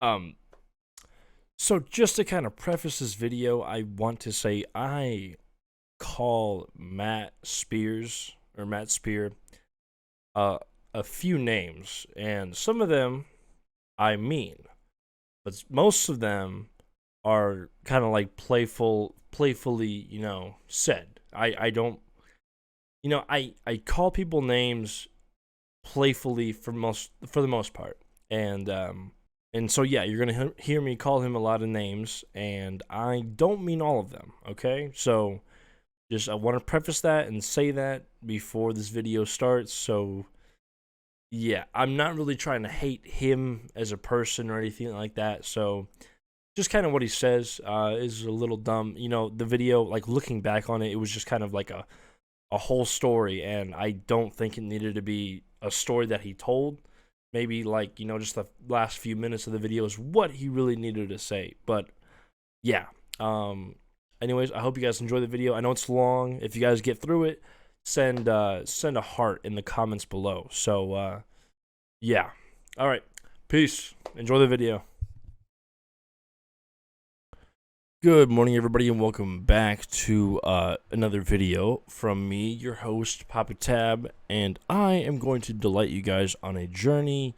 Um, so just to kind of preface this video, I want to say I call Matt Spear uh, a few names, and some of them I mean, but most of them are kind of like playfully, said. I don't, I call people names playfully for the most part, and so yeah, you're gonna hear me call him a lot of names, and I don't mean all of them. Okay, so just I want to preface that and say that before this video starts. So yeah, I'm not really trying to hate him as a person or anything like that. So just kind of what he says is a little dumb. The video, like looking back on it, it was just kind of like a whole story, and I don't think it needed to be a story that he told. Maybe like just the last few minutes of the video is what he really needed to say. But yeah, anyways, I hope you guys enjoy the video. I know it's long. If you guys get through it, send a heart in the comments below. So yeah, all right, peace. Enjoy the video. Good morning, everybody, and welcome back to another video from me, your host, Papa Tab, and I am going to delight you guys on a journey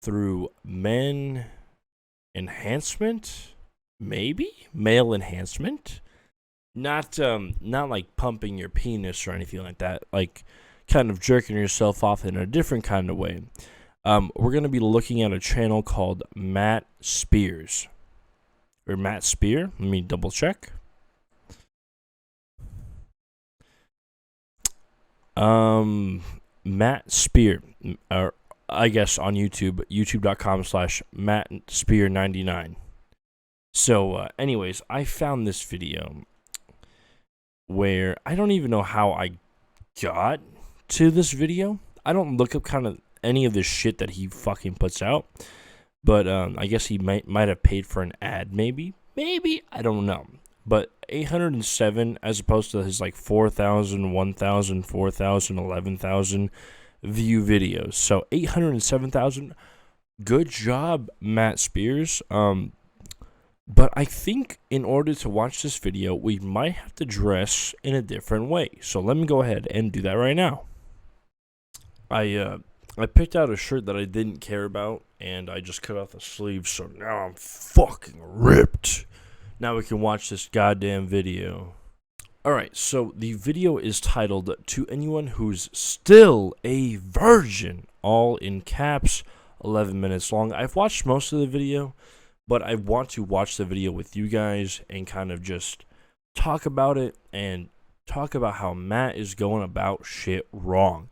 through men enhancement, maybe male enhancement, not like pumping your penis or anything like that, like kind of jerking yourself off in a different kind of way. We're gonna be looking at a channel called Matt Spears. Or Matt Spear. Let me double check. Matt Spear, or I guess on YouTube, youtube.com/Matt Spear 99. So, anyways, I found this video where I don't even know how I got to this video. I don't look up kind of any of the shit that he fucking puts out. But I guess he might have paid for an ad, maybe, I don't know. But 807 as opposed to his like 4,000, 1,000, 4,000, 11,000 view videos. So 807,000. Good job, Matt Spears. But I think in order to watch this video, we might have to dress in a different way. So let me go ahead and do that right now. I picked out a shirt that I didn't care about, and I just cut off the sleeves, so now I'm fucking ripped. Now we can watch this goddamn video. Alright, so the video is titled, "To Anyone Who's Still a Virgin," all in caps, 11 minutes long. I've watched most of the video, but I want to watch the video with you guys and kind of just talk about it and talk about how Matt is going about shit wrong.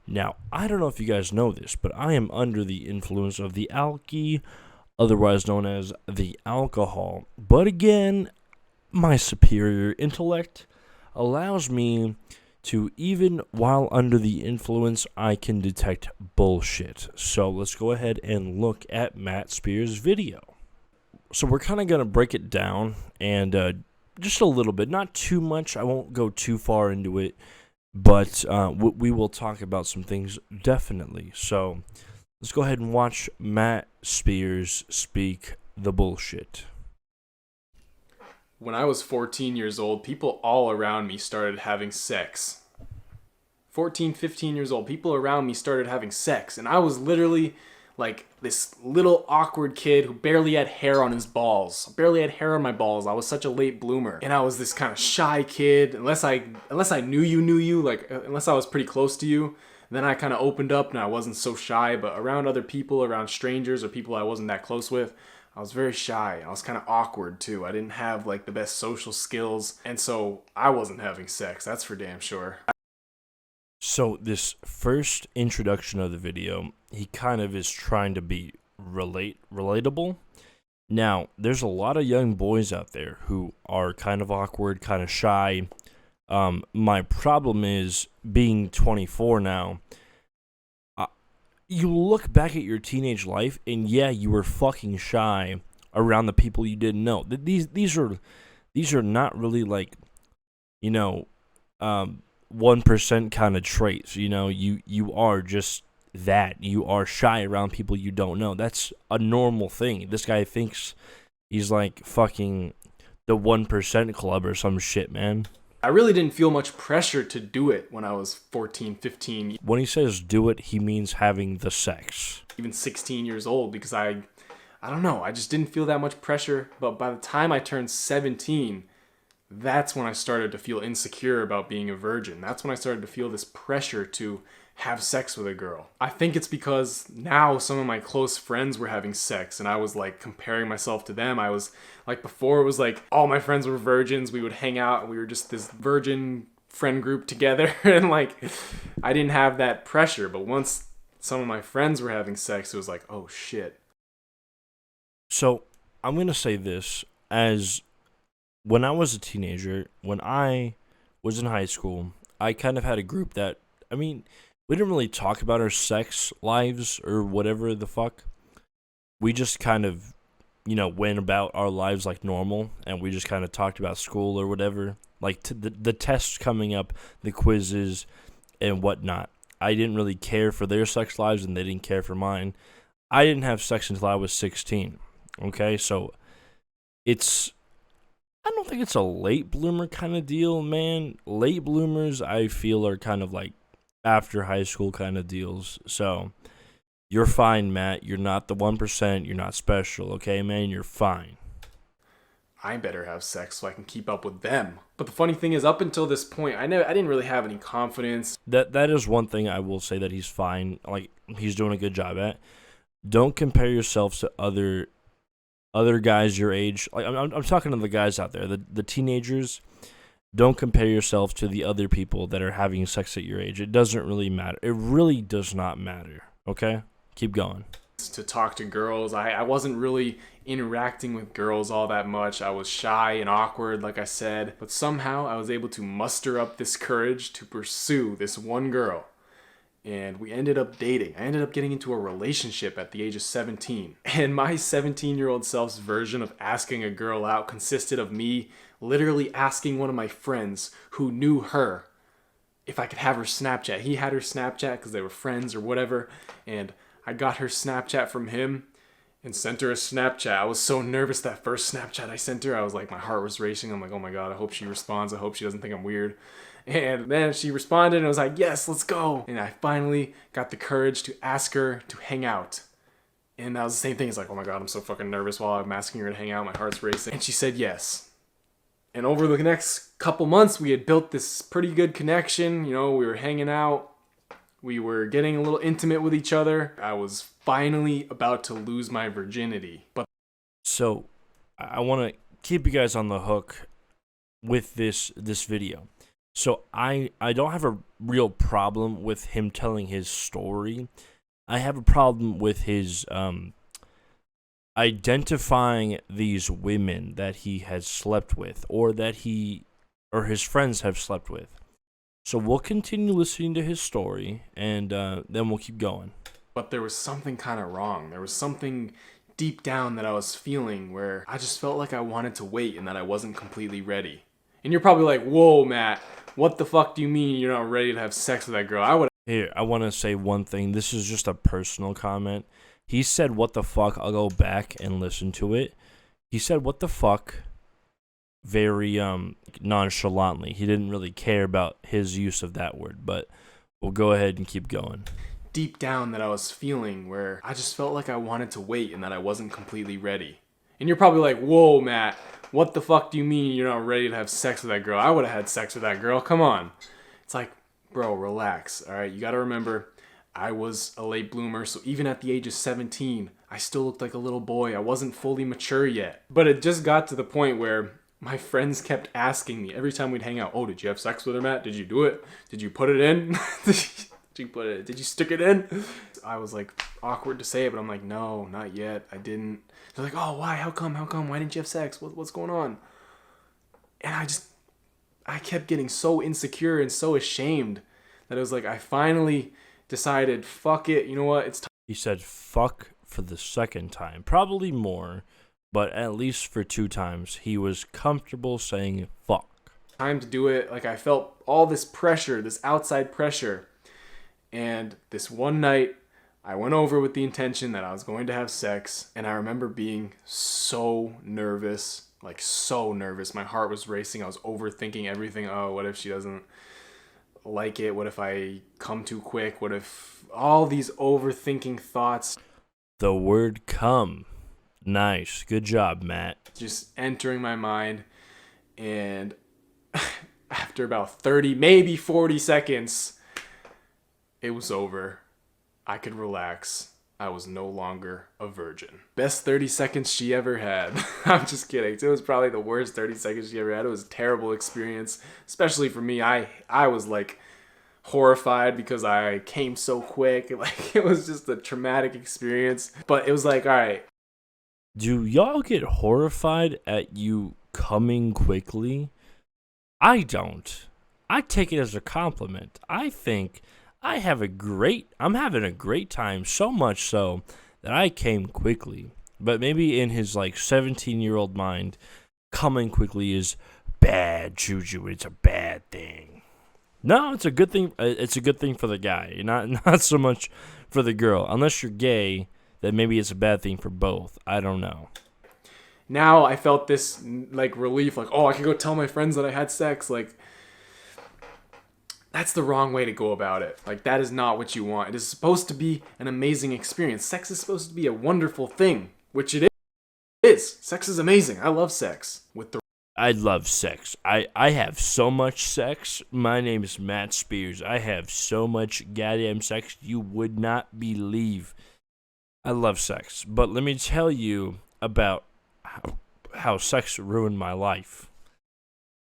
Now, I don't know if you guys know this, but I am under the influence of the alky, otherwise known as the alcohol. But again, my superior intellect allows me to, even while under the influence, I can detect bullshit. So let's go ahead and look at Matt Spears' video. So we're kind of going to break it down, and just a little bit, not too much. I won't go too far into it. But we will talk about some things, definitely. So let's go ahead and watch Matt Spears speak the bullshit. When I was 14 years old, people all around me started having sex. 14, 15 years old, people around me started having sex. And I was literally like this little awkward kid who barely had hair on his balls. Barely had hair on my balls. I was such a late bloomer. And I was this kind of shy kid. Unless I knew you, like unless I was pretty close to you, then I kind of opened up and I wasn't so shy. But around other people, around strangers or people I wasn't that close with, I was very shy. I was kind of awkward too. I didn't have like the best social skills. And so I wasn't having sex. That's for damn sure. So this first introduction of the video, he kind of is trying to be relatable. Now, there's a lot of young boys out there who are kind of awkward, kind of shy. My problem is being 24 now. You look back at your teenage life, and yeah, you were fucking shy around the people you didn't know. These are not really like, 1% kind of traits. You are just that. You are shy around people you don't know. That's a normal thing. This guy thinks he's like fucking the 1% club or some shit, man. I really didn't feel much pressure to do it when I was 14, 15, When he says do it, he means having the sex. even 16 years old, because I don't know, I just didn't feel that much pressure. But by the time I turned 17, that's when I started to feel insecure about being a virgin. That's when I started to feel this pressure to have sex with a girl. I think it's because now some of my close friends were having sex and I was like comparing myself to them. I was like, before it was like all my friends were virgins, we would hang out and we were just this virgin friend group together and like I didn't have that pressure. But once some of my friends were having sex, it was like, oh shit. So I'm going to say this, as when I was a teenager, when I was in high school, I kind of had a group that, I mean, we didn't really talk about our sex lives or whatever the fuck. We just kind of, went about our lives like normal, and we just kind of talked about school or whatever. Like the tests coming up, the quizzes, and whatnot. I didn't really care for their sex lives, and they didn't care for mine. I didn't have sex until I was 16. Okay, so I don't think it's a late bloomer kind of deal, man. Late bloomers, I feel, are kind of like after high school kind of deals. So you're fine, Matt. You're not the 1%. You're not special, okay, man? You're fine. I better have sex so I can keep up with them. But the funny thing is, up until this point, I didn't really have any confidence. That is one thing I will say that he's fine. Like, he's doing a good job at. Don't compare yourselves to other guys your age. Like, I'm talking to the guys out there, the teenagers. Don't compare yourself to the other people that are having sex at your age. It doesn't really matter. It really does not matter. Okay? Keep going. To talk to girls, I wasn't really interacting with girls all that much. I was shy and awkward, like I said. But somehow I was able to muster up this courage to pursue this one girl. And we ended up dating. I ended up getting into a relationship at the age of 17. And my 17-year-old self's version of asking a girl out consisted of me literally asking one of my friends who knew her if I could have her Snapchat. He had her Snapchat because they were friends or whatever. And I got her Snapchat from him and sent her a Snapchat. I was so nervous that first Snapchat I sent her. I was like, my heart was racing. I'm like, oh my God, I hope she responds. I hope she doesn't think I'm weird. And then she responded and I was like, yes, let's go. And I finally got the courage to ask her to hang out. And that was the same thing. It's like, oh my God, I'm so fucking nervous while I'm asking her to hang out. My heart's racing. And she said yes. And over the next couple months, we had built this pretty good connection. We were hanging out. We were getting a little intimate with each other. I was finally about to lose my virginity. So I want to keep you guys on the hook with this video. So I don't have a real problem with him telling his story. I have a problem with his identifying these women that he has slept with, or that he or his friends have slept with. So we'll continue listening to his story, and then we'll keep going. But there was something kind of wrong. There was something deep down that I was feeling where I just felt like I wanted to wait and that I wasn't completely ready. And you're probably like, whoa, Matt, what the fuck do you mean you're not ready to have sex with that girl? Here, I want to say one thing. This is just a personal comment. He said, what the fuck? I'll go back and listen to it. He said, what the fuck? Very nonchalantly. He didn't really care about his use of that word, but we'll go ahead and keep going. Deep down that I was feeling where I just felt like I wanted to wait and that I wasn't completely ready. And you're probably like, whoa, Matt, what the fuck do you mean you're not ready to have sex with that girl? I would have had sex with that girl. Come on. It's like, bro, relax. All right, you got to remember, I was a late bloomer, so even at the age of 17, I still looked like a little boy. I wasn't fully mature yet. But it just got to the point where my friends kept asking me every time we'd hang out, oh, did you have sex with her, Matt? Did you do it? Did you put it in? Did you stick it in? I was like awkward to say it, but I'm like, no, not yet. I didn't. They're like, oh, why? How come? Why didn't you have sex? What's going on? And I kept getting so insecure and so ashamed that it was like, I finally decided, fuck it. You know what? It's time. He said fuck for the second time. Probably more, but at least for 2 times, he was comfortable saying fuck. Time to do it. Like, I felt all this pressure, this outside pressure. And this one night, I went over with the intention that I was going to have sex, and I remember being so nervous, like so nervous. My heart was racing. I was overthinking everything. Oh, what if she doesn't like it? What if I come too quick? What if all these overthinking thoughts The word come. Nice. Good job, Matt. just entering my mind, and after about 30, maybe 40 seconds, it was over. I could relax. I was no longer a virgin. Best 30 seconds she ever had. I'm just kidding. It was probably the worst 30 seconds she ever had. It was a terrible experience, especially for me. I was like horrified because I came so quick. Like, it was just a traumatic experience. But it was like, all right. Do y'all get horrified at you coming quickly? I don't. I take it as a compliment. I think I'm having a great time, so much so that I came quickly. But maybe in his like 17-year-old mind, coming quickly is bad juju. It's a bad thing. No, it's a good thing. It's a good thing for the guy, not so much for the girl. Unless you're gay, then maybe it's a bad thing for both. I don't know. Now I felt this like relief, like, oh, I could go tell my friends that I had sex. Like, that's the wrong way to go about it. Like, that is not what you want. It is supposed to be an amazing experience. Sex is supposed to be a wonderful thing, which it is. Sex is amazing. I love sex. I love sex. I have so much sex. My name is Matt Spears. I have so much goddamn sex you would not believe. I love sex. But let me tell you about how sex ruined my life.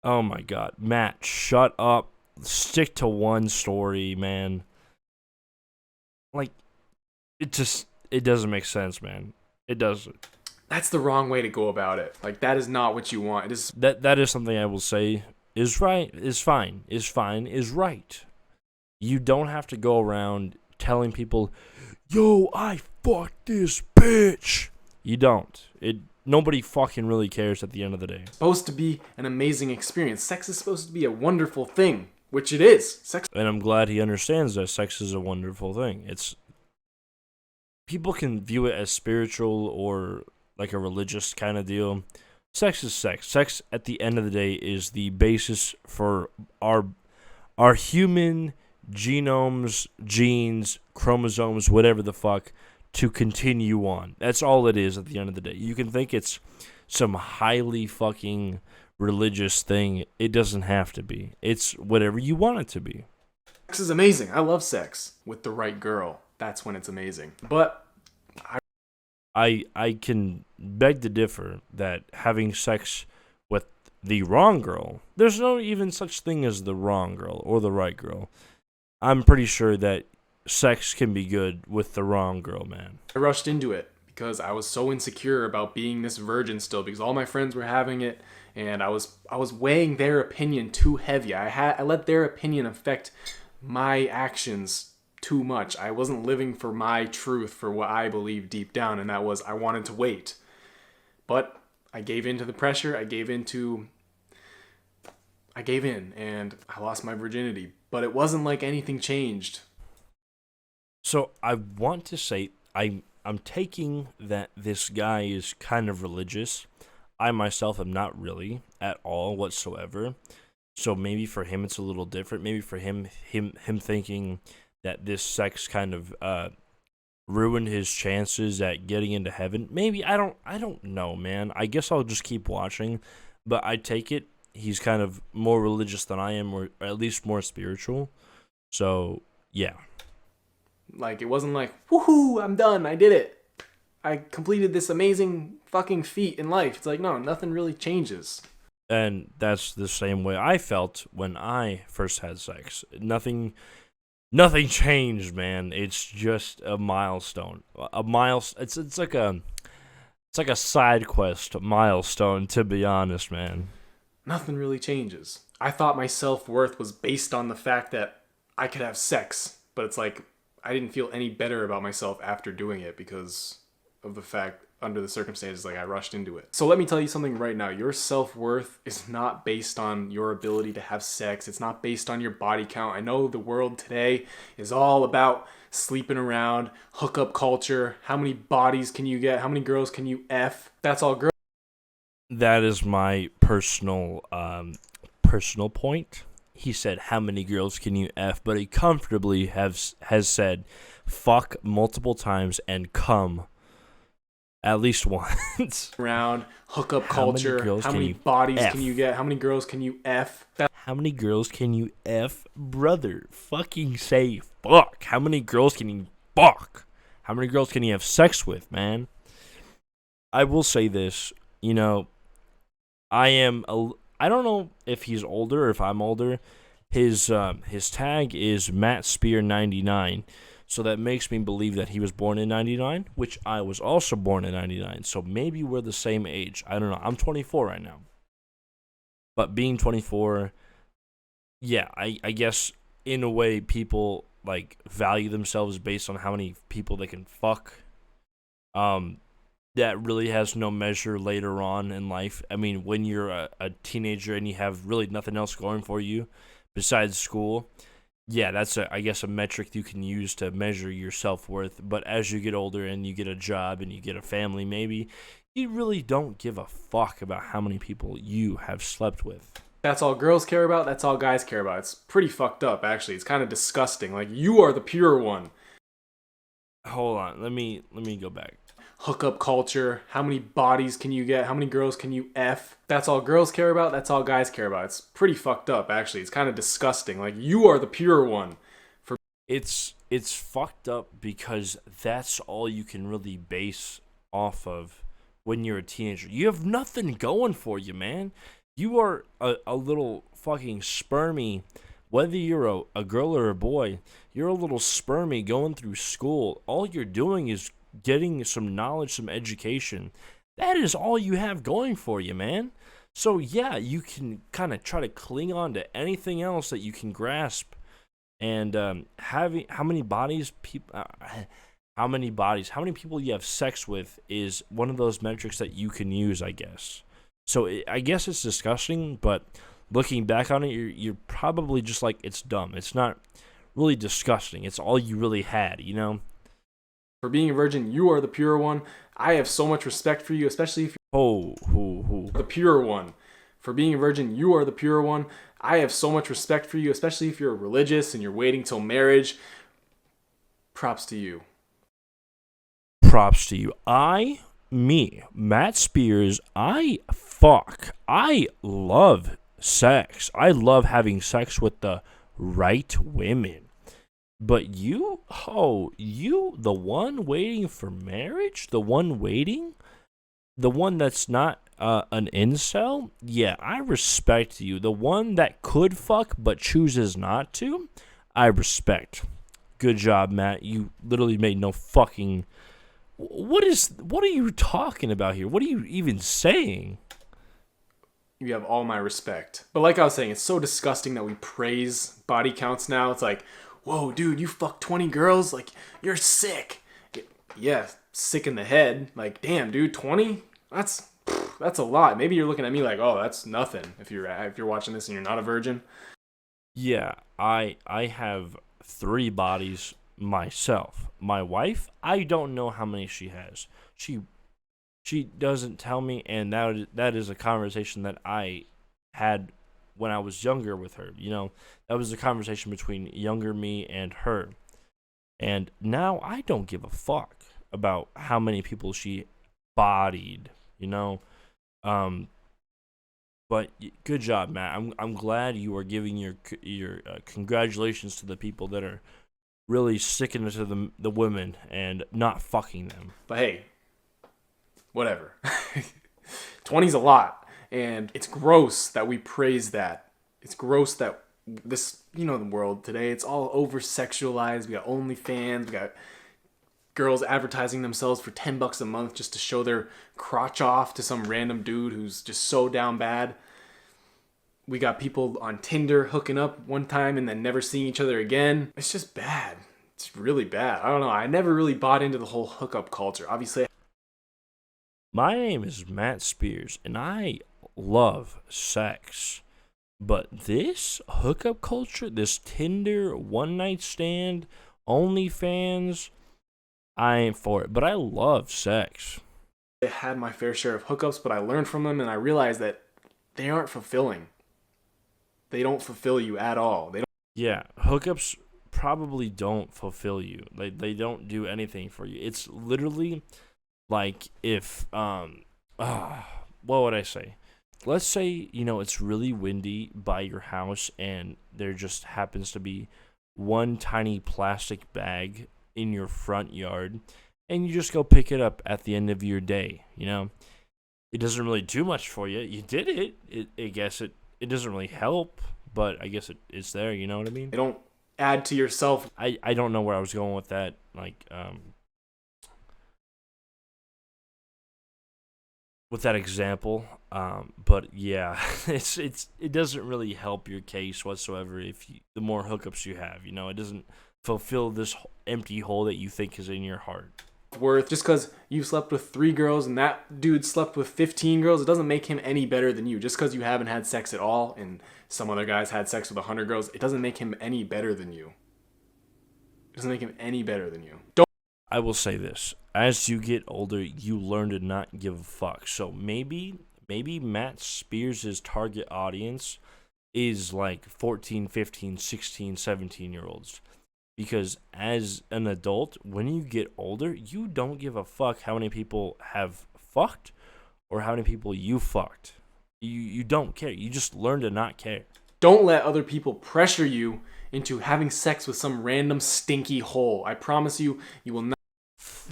Oh my god. Matt, shut up. Stick to one story, man. Like, it doesn't make sense, man. It doesn't. That's the wrong way to go about it. Like, that is not what you want. It is That is something I will say is right, is fine, is right. You don't have to go around telling people, yo, I fucked this bitch. You don't. Nobody fucking really cares at the end of the day. supposed to be an amazing experience. Sex is supposed to be a wonderful thing, which it is. Sex. And I'm glad he understands that sex is a wonderful thing. People can view it as spiritual or like a religious kind of deal. Sex is sex. Sex at the end of the day is the basis for our human genomes, genes, chromosomes, whatever the fuck, to continue on. That's all it is at the end of the day. You can think it's some highly fucking religious thing. It doesn't have to be. It's whatever you want it to be. Sex is amazing. I love sex with the right girl. That's when it's amazing. But I can beg to differ that having sex with the wrong girl, there's no even such thing as the wrong girl or the right girl. I'm pretty sure that sex can be good with the wrong girl, man. I rushed into it because I was so insecure about being this virgin still, because all my friends were having it, and I was weighing their opinion too heavy. I let their opinion affect my actions too much. I wasn't living for my truth, for what I believed deep down, and that was I wanted to wait. But I gave in to the pressure. I gave in, and I lost my virginity. But it wasn't like anything changed. So I want to say I'm taking that this guy is kind of religious. I myself am not really at all whatsoever. So maybe for him it's a little different. Maybe for him thinking that this sex kind of ruined his chances at getting into heaven. Maybe I don't know, man. I guess I'll just keep watching. But I take it he's kind of more religious than I am, or at least more spiritual. So yeah. Like, it wasn't like, woohoo, I'm done, I did it. I completed this amazing fucking feat in life. It's like, no, nothing really changes. And that's the same way I felt when I first had sex. Nothing changed, man. It's just a milestone. It's like a side quest milestone, to be honest, man. Nothing really changes. I thought my self-worth was based on the fact that I could have sex, but it's like I didn't feel any better about myself after doing it because of the fact under the circumstances, like I rushed into it. So let me tell you something right now. Your self-worth is not based on your ability to have sex. It's not based on your body count. I know the world today is all about sleeping around, hookup culture. How many bodies can you get? How many girls can you F? That's all girls. That is my personal point. He said, "How many girls can you f?" But he comfortably has said, "Fuck" multiple times and "come" at least once. Around hookup How many culture. girls How can many you bodies F? can you get? How many girls can you F? How many girls can you f, brother? Fucking say fuck. How many girls can you fuck? How many girls can you have sex with, man? I will say this, you know, I don't know if he's older or if I'm older. His tag is Matt Spear 99. So that makes me believe that he was born in 99, which I was also born in 99. So maybe we're the same age. I don't know. I'm 24 right now. But being 24, yeah, I guess in a way people like value themselves based on how many people they can fuck. Um that really has no measure later on in life. I mean, when you're a teenager and you have really nothing else going for you besides school, yeah, that's I guess a metric you can use to measure your self-worth. But as you get older and you get a job and you get a family, maybe you really don't give a fuck about how many people you have slept with. That's all girls care about. That's all guys care about. It's pretty fucked up, actually. It's kind of disgusting. Like, you are the pure one. Hold on, let me go back. Hookup culture. How many bodies can you get? How many girls can you F? That's all girls care about. That's all guys care about. It's pretty fucked up, actually. It's kind of disgusting. Like, you are the pure one. It's fucked up because that's all you can really base off of when you're a teenager. You have nothing going for you, man. You are a little fucking spermy. Whether you're a girl or a boy, you're a little spermy going through school. All you're doing is getting some knowledge, some education. That is all you have going for you, man. So yeah, you can kind of try to cling on to anything else that you can grasp. And having how many how many people you have sex with is one of those metrics that you can use, I guess. So I guess it's disgusting, but looking back on it, you're probably just like, it's dumb. It's not really disgusting. It's all you really had, you know? For being a virgin, you are the pure one. I have so much respect for you, especially if Ho. you're the pure one. For being a virgin, you are the pure one. I have so much respect for you, especially if you're religious and you're waiting till marriage. Props to you. Props to you. Matt Spears, I love sex. I love having sex with the right women. But you, the one waiting for marriage? The one waiting? The one that's not an incel? Yeah, I respect you. The one that could fuck but chooses not to? I respect. Good job, Matt. You literally made no fucking... What are you talking about here? What are you even saying? You have all my respect. But like I was saying, it's so disgusting that we praise body counts now. It's like, whoa, dude, you fucked 20 girls? Like, you're sick. Yeah, sick in the head. Like, damn, dude, 20? That's a lot. Maybe you're looking at me like, oh, that's nothing if you're watching this and you're not a virgin. Yeah, I have 3 bodies myself. My wife, I don't know how many she has. She doesn't tell me, and that is a conversation that I had when I was younger with her. You know, that was a conversation between younger me and her. And now I don't give a fuck about how many people she bodied, you know. But good job, Matt. I'm glad you are giving your congratulations to the people that are really sticking to the women and not fucking them. But hey, whatever. 20's a lot, and it's gross that we praise that. It's gross that this, the world today, it's all over sexualized. We got OnlyFans, we got girls advertising themselves for $10 a month just to show their crotch off to some random dude who's just so down bad. We got people on Tinder hooking up one time and then never seeing each other again. It's just bad. It's really bad. I don't know. I never really bought into the whole hookup culture. Obviously, My name is Matt Spears, and I love sex. But this hookup culture, this Tinder one night stand, OnlyFans, I ain't for it. But I love sex. I had my fair share of hookups, but I learned from them and I realized that they aren't fulfilling. They don't fulfill you at all. They don't. Yeah, hookups probably don't fulfill you. They don't do anything for you. It's literally like if what would I say? Let's say, it's really windy by your house and there just happens to be one tiny plastic bag in your front yard and you just go pick it up at the end of your day. It doesn't really do much for you. You did it. I guess it doesn't really help, but I guess it's there, you know what I mean? They don't add to yourself. I don't know where I was going with that. With that example, but yeah, it doesn't really help your case whatsoever if the more hookups you have, it doesn't fulfill this empty hole that you think is in your heart. Worth just because you slept with 3 girls and that dude slept with 15 girls, it doesn't make him any better than you. Just because you haven't had sex at all and some other guys had sex with 100 girls, it doesn't make him any better than you. It doesn't make him any better than you. Don't. I will say this. As you get older, you learn to not give a fuck. So maybe Matt Spears' target audience is like 14, 15, 16, 17-year-olds. Because as an adult, when you get older, you don't give a fuck how many people have fucked or how many people you fucked. You don't care. You just learn to not care. Don't let other people pressure you into having sex with some random stinky hole. I promise you, you will not.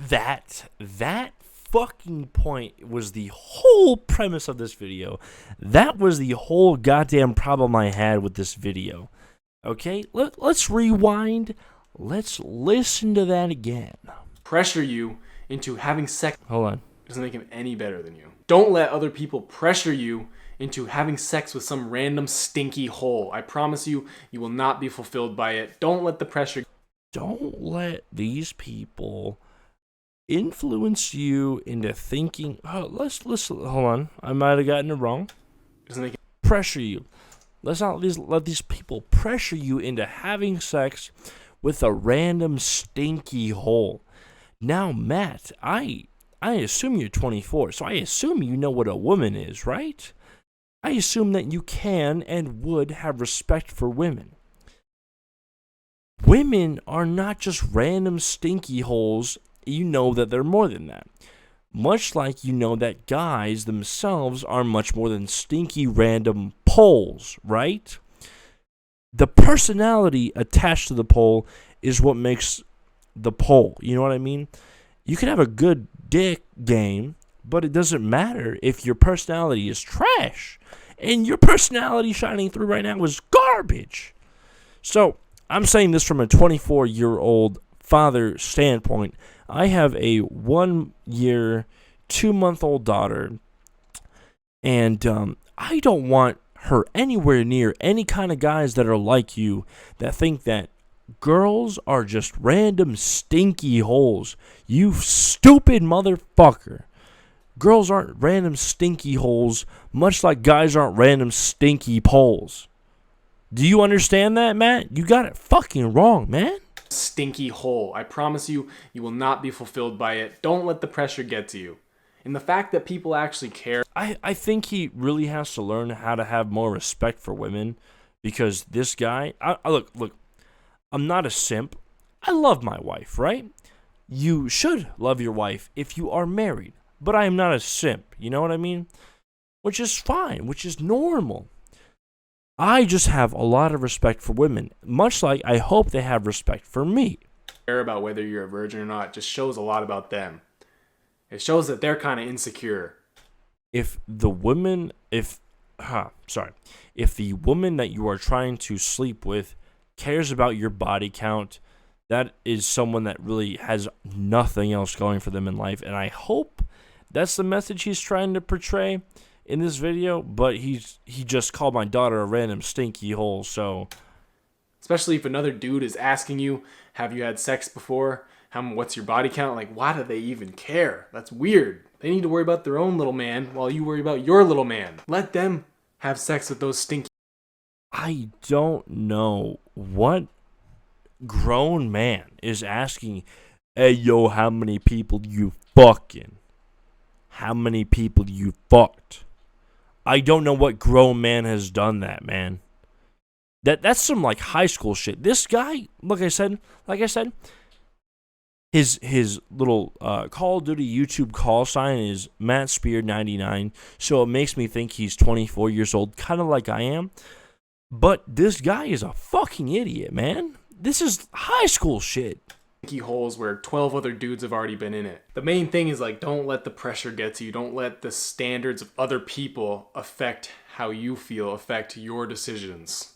That fucking point was the whole premise of this video. That was the whole goddamn problem I had with this video. Okay, let's rewind. Let's listen to that again. Pressure you into having sex. Hold on. It doesn't make him any better than you. Don't let other people pressure you into having sex with some random stinky hole. I promise you, you will not be fulfilled by it. Don't let the pressure. Don't let these people influence you into thinking, let's hold on, I might have gotten it wrong. Doesn't make it. Pressure you. Let's not let these people pressure you into having sex with a random stinky hole. Now, Matt, I assume you're 24, so I assume you know what a woman is, right? I assume that you can and would have respect for women. Women are not just random stinky holes. You know that they're more than that. Much like you know that guys themselves are much more than stinky random poles, right? The personality attached to the pole is what makes the pole. You know what I mean? You can have a good dick game, but it doesn't matter if your personality is trash. And your personality shining through right now is garbage. So, I'm saying this from a 24-year-old father standpoint. I have a 1-year, 2-month-old daughter, and I don't want her anywhere near any kind of guys that are like you that think that girls are just random stinky holes. You stupid motherfucker. Girls aren't random stinky holes, much like guys aren't random stinky poles. Do you understand that, Matt? You got it fucking wrong, man. Stinky hole. I promise you, you will not be fulfilled by it. Don't let the pressure get to you. And the fact that people actually care. I think he really has to learn how to have more respect for women because this guy, look, I'm not a simp. I love my wife, right? You should love your wife if you are married, but I am not a simp, you know what I mean? Which is fine, which is normal. I just have a lot of respect for women, much like I hope they have respect for me. Care about whether you're a virgin or not just shows a lot about them. It shows that they're kind of insecure. If the woman that you are trying to sleep with cares about your body count, that is someone that really has nothing else going for them in life. And I hope that's the message he's trying to portray in this video, but he just called my daughter a random stinky hole, so. Especially if another dude is asking you, have you had sex before? what's your body count? Like, why do they even care? That's weird. They need to worry about their own little man while you worry about your little man. Let them have sex with those stinky. I don't know what grown man is asking, hey, yo, how many people you fucking? How many people you fucked? I don't know what grown man has done that, man. That's some like high school shit. This guy, like I said, his little Call of Duty YouTube call sign is Matt Spear 99. So it makes me think he's 24 years old, kind of like I am. But this guy is a fucking idiot, man. This is high school shit. Holes where 12 other dudes have already been in it. The main thing is like, don't let the pressure get to you. Don't let the standards of other people affect how you feel, affect your decisions.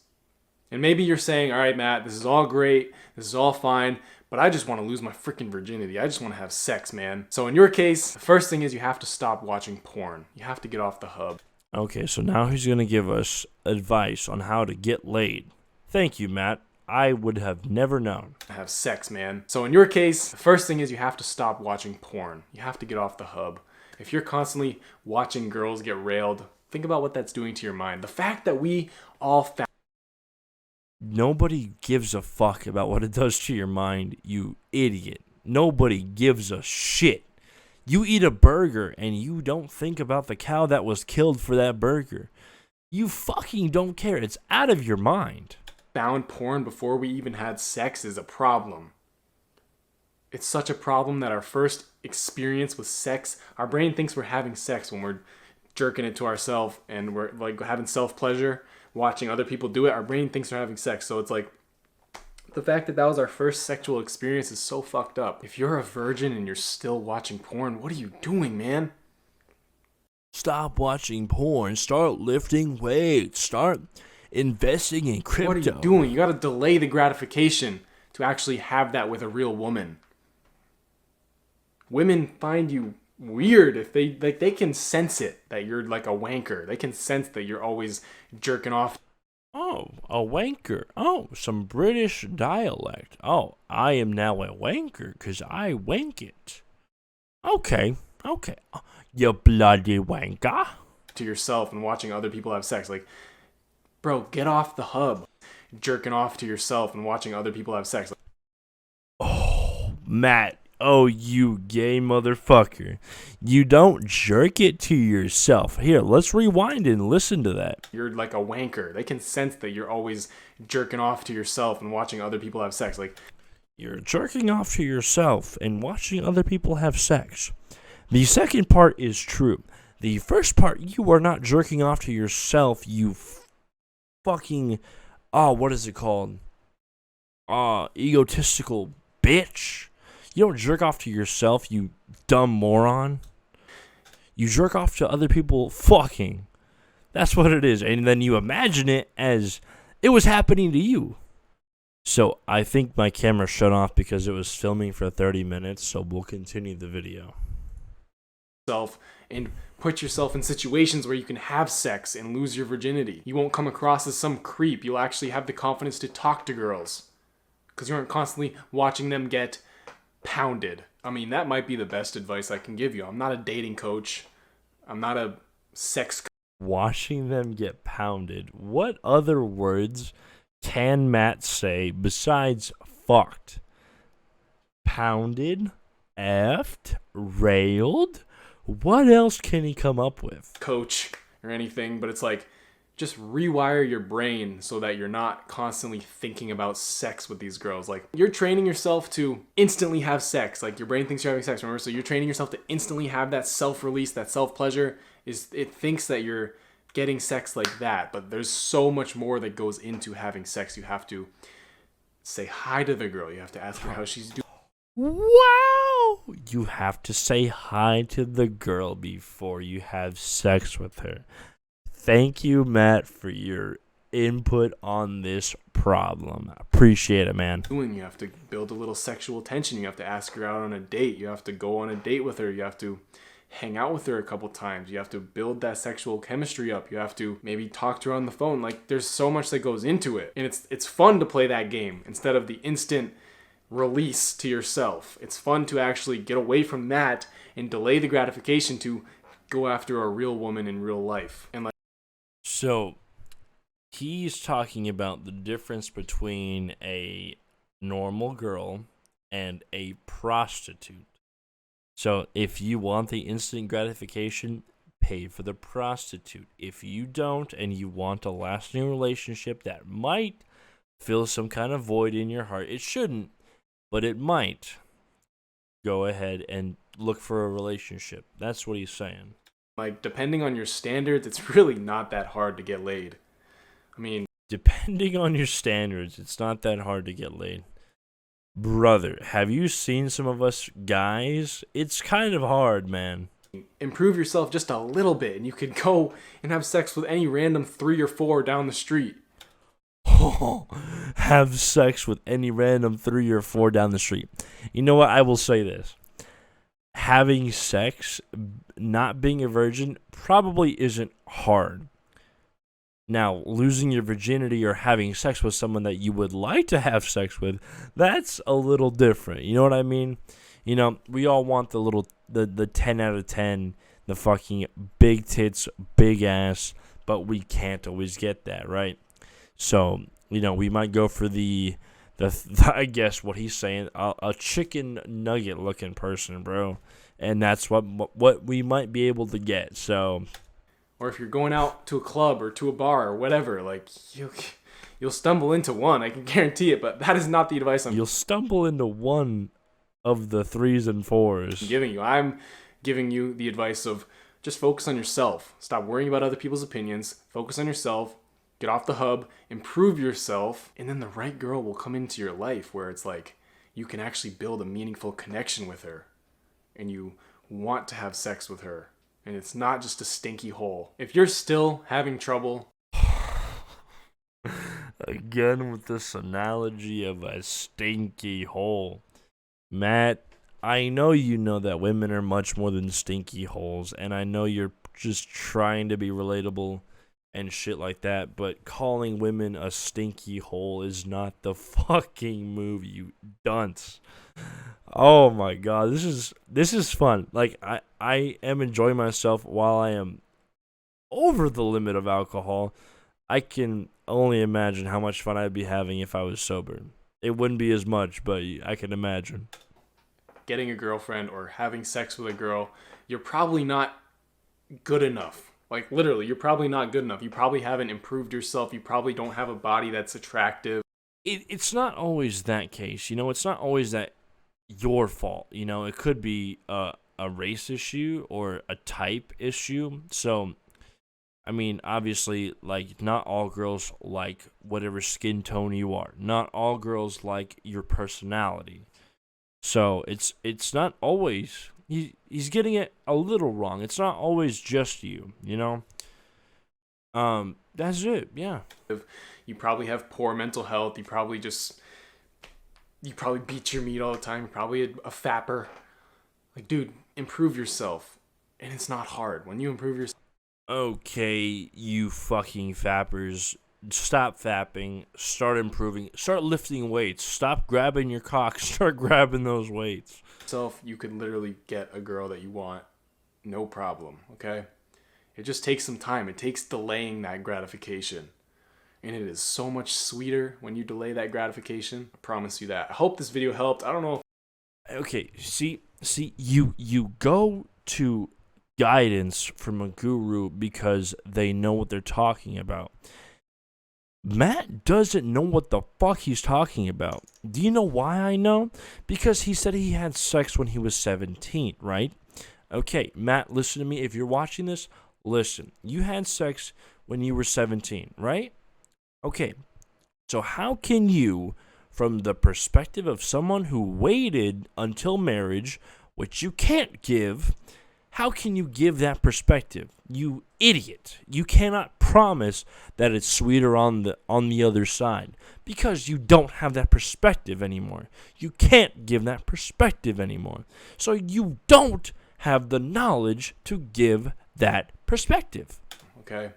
And maybe you're saying, all right, Matt, this is all great. This is all fine. But I just want to lose my freaking virginity. I just want to have sex, man. So in your case, the first thing is you have to stop watching porn. You have to get off the hub. Okay, so now he's going to give us advice on how to get laid. Thank you, Matt. I would have never known. Have sex, man. So in your case, the first thing is you have to stop watching porn. You have to get off the hub. If you're constantly watching girls get railed, think about what that's doing to your mind. The fact that we all found Nobody gives a fuck about what it does to your mind, you idiot. Nobody gives a shit. You eat a burger and you don't think about the cow that was killed for that burger. You fucking don't care. It's out of your mind. found porn before we even had sex is a problem. It's such a problem that our first experience with sex, our brain thinks we're having sex when we're jerking it to ourselves and we're like having self-pleasure, watching other people do it. Our brain thinks we're having sex. So it's like the fact that that was our first sexual experience is so fucked up. If you're a virgin and you're still watching porn, what are you doing, man? Stop watching porn. Start lifting weights. Start investing in crypto. What are you doing? You gotta delay the gratification to actually have that with a real woman. Women find you weird if they can sense it that you're like a wanker. They can sense that you're always jerking off. Oh, a wanker. Oh, some British dialect. Oh, I am now a wanker because I wank it. Okay. You bloody wanker. To yourself and watching other people have sex. Like, bro, get off the hub. Jerking off to yourself and watching other people have sex. Oh, Matt. Oh, you gay motherfucker. You don't jerk it to yourself. Here, let's rewind and listen to that. You're like a wanker. They can sense that you're always jerking off to yourself and watching other people have sex. Like, you're jerking off to yourself and watching other people have sex. The second part is true. The first part, you are not jerking off to yourself, you fucking, what is it called? Egotistical bitch. You don't jerk off to yourself, you dumb moron. You jerk off to other people fucking. That's what it is. And then you imagine it as it was happening to you. So I think my camera shut off because it was filming for 30 minutes. So we'll continue the video. And put yourself in situations where you can have sex and lose your virginity. You won't come across as some creep. You'll actually have the confidence to talk to girls because you aren't constantly watching them get pounded. I mean, that might be the best advice I can give you. I'm not a dating coach. I'm not a sex coach. Watching them get pounded. What other words can Matt say besides fucked? Pounded? Effed? Railed? What else can he come up with? Coach or anything, but it's like just rewire your brain so that you're not constantly thinking about sex with these girls. Like, you're training yourself to instantly have sex. Like, your brain thinks you're having sex, remember? So you're training yourself to instantly have that self-release, that self-pleasure. It thinks that you're getting sex like that, but there's so much more that goes into having sex. You have to say hi to the girl. You have to ask her how she's doing. Wow! You have to say hi to the girl before you have sex with her. Thank you, Matt, for your input on this problem. I appreciate it, man. You have to build a little sexual tension. You have to ask her out on a date. You have to go on a date with her. You have to hang out with her a couple times. You have to build that sexual chemistry up. You have to maybe talk to her on the phone. Like, there's so much that goes into it. And it's fun to play that game instead of the instant, release to yourself. It's fun to actually get away from that and delay the gratification to go after a real woman in real life. And like, So he's talking about the difference between a normal girl and a prostitute. So if you want the instant gratification, pay for the prostitute. If you don't and you want a lasting relationship that might fill some kind of void in your heart, it shouldn't, but it might, go ahead and look for a relationship. That's what he's saying. like depending on your standards, it's really not that hard to get laid. I mean, Depending on your standards, it's not that hard to get laid. Brother, have you seen some of us guys? It's kind of hard, man. improve yourself just a little bit and you could go and have sex with any random 3 or 4 down the street. Have sex with any random 3 or 4 down the street. You know what? I will say this. Having sex, not being a virgin, probably isn't hard. Now, losing your virginity or having sex with someone that you would like to have sex with, that's a little different. You know what I mean? You know, we all want the 10 out of 10, the fucking big tits, big ass, but we can't always get that, right? So, you know, we might go for the I guess what he's saying, a chicken nugget looking person, bro. And that's what we might be able to get. So, Or if you're going out to a club or to a bar or whatever, like you'll stumble into one, I can guarantee it, but that is not the advice you'll stumble into one of the 3s and 4s. giving you. I'm giving you the advice of just focus on yourself. Stop worrying about other people's opinions. Focus on yourself. Get off the hub, improve yourself, and then the right girl will come into your life where it's like you can actually build a meaningful connection with her and you want to have sex with her. And it's not just a stinky hole. If you're still having trouble, Again with this analogy of a stinky hole. Matt, I know you know that women are much more than stinky holes, and I know you're just trying to be relatable and shit like that, but calling women a stinky hole is not the fucking move, you dunce. Oh my god, this is fun. Like I am enjoying myself while I am over the limit of alcohol. I can only imagine how much fun I'd be having if I was sober. It wouldn't be as much, but I can imagine. getting a girlfriend or having sex with a girl, you're probably not good enough. Like literally, you're probably not good enough. You probably haven't improved yourself. You probably don't have a body that's attractive. It's not always that case, you know. It's not always that your fault, you know. It could be a race issue or a type issue. So, I mean, obviously, like not all girls like whatever skin tone you are. Not all girls like your personality. So it's not always. He's getting it a little wrong. It's not always just you, you know. That's it. Yeah. You probably have poor mental health. You probably beat your meat all the time. You're probably a fapper. Like, dude, improve yourself. And it's not hard. When you improve yourself. Okay, you fucking fappers. Stop fapping. Start improving. Start lifting weights. Stop grabbing your cock. Start grabbing those weights. You could literally get a girl that you want. No problem, okay? It just takes some time. It takes delaying that gratification. And it is so much sweeter when you delay that gratification. I promise you that. I hope this video helped. I don't know. Okay, see, you go to guidance from a guru because they know what they're talking about. Matt doesn't know what the fuck he's talking about. Do you know why I know? Because he said he had sex when he was 17, right? Okay, Matt, listen to me. If you're watching this, listen. You had sex when you were 17, right? Okay, so how can you, from the perspective of someone who waited until marriage, which you can't give, how can you give that perspective? You idiot. You cannot promise that it's sweeter on the other side because you don't have that perspective anymore. You can't give that perspective anymore. So you don't have the knowledge to give that perspective. Okay?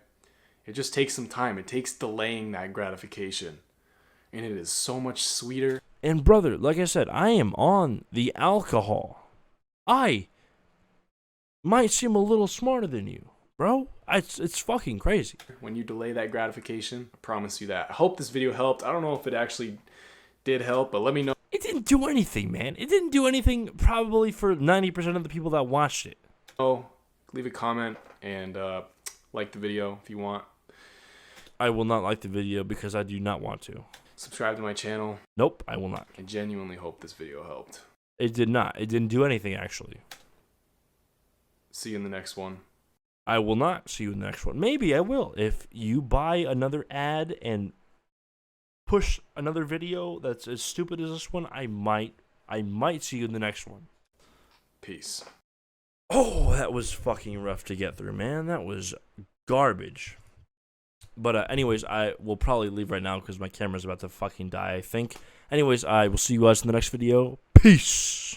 It just takes some time. It takes delaying that gratification. And it is so much sweeter. And brother, like I said, I am on the alcohol. I might seem a little smarter than you, bro. It's fucking crazy. When you delay that gratification, I promise you that. I hope this video helped. I don't know if it actually did help, but let me know. It didn't do anything, man. It didn't do anything probably for 90% of the people that watched it. Oh, leave a comment and like the video if you want. I will not like the video because I do not want to. Subscribe to my channel. Nope, I will not. I genuinely hope this video helped. It did not. It didn't do anything, actually. See you in the next one. I will not see you in the next one. Maybe I will. If you buy another ad and push another video that's as stupid as this one, I might see you in the next one. Peace. Oh, that was fucking rough to get through, man. That was garbage. But anyways, I will probably leave right now because my camera's about to fucking die, I think. Anyways, I will see you guys in the next video. Peace.